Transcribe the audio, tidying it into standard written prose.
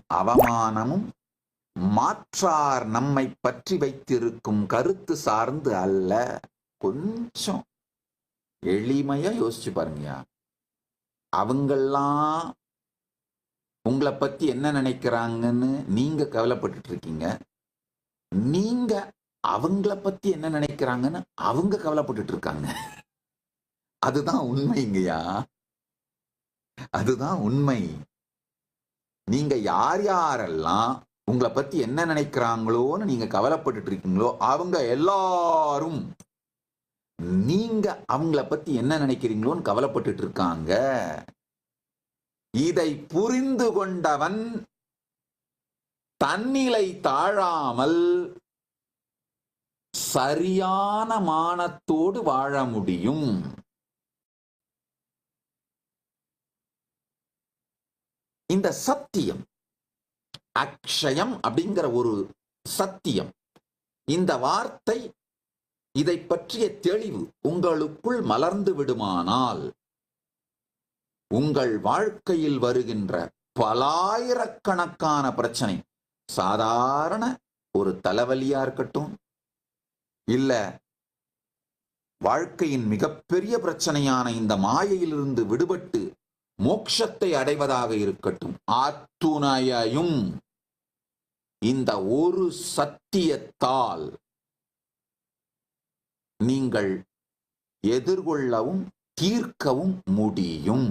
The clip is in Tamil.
அவமானமும் மாற்றார் நம்மை பற்றி வைத்திருக்கும் கருத்து சார்ந்து அல்ல. கொஞ்சம் எளிமையா யோசிச்சு பாருங்கயா. அவங்கெல்லாம் உங்களை பத்தி என்ன நினைக்கிறாங்கன்னு நீங்க கவலைப்பட்டு இருக்கீங்க. நீங்க அவங்கள பத்தி என்ன நினைக்கிறாங்கன்னு அவங்க கவலைப்பட்டு இருக்காங்க. அதுதான் உண்மைங்கய்யா, அதுதான் உண்மை. நீங்க யார் யாரெல்லாம் உங்களை பத்தி என்ன நினைக்கிறாங்களோன்னு நீங்க கவலைப்பட்டு இருக்கீங்களோ அவங்க எல்லாரும் நீங்க அவங்கள பத்தி என்ன நினைக்கிறீங்களோன்னு கவலைப்பட்டு இருக்காங்க. இதை புரிந்து கொண்டவன் தன்னிலை தாழாமல் சரியான மானத்தோடு வாழ முடியும். இந்த சத்தியம், அக்ஷயம் அப்படிங்கிற ஒரு சத்தியம், இந்த வார்த்தை, இதை பற்றிய தெளிவு உங்களுக்குள் மலர்ந்து விடுமானால் உங்கள் வாழ்க்கையில் வருகின்ற பலாயிரக்கணக்கான பிரச்சனை, சாதாரண ஒரு தலைவலியா இருக்கட்டும், இல்ல வாழ்க்கையின் மிகப்பெரிய பிரச்சனையான இந்த மாயையிலிருந்து விடுபட்டு மோட்சத்தை அடைவதாக இருக்கட்டும், அத்துணையையும் இந்த ஒரு சத்தியத்தால் நீங்கள் எதிர்கொள்ளவும் தீர்க்கவும் முடியும்.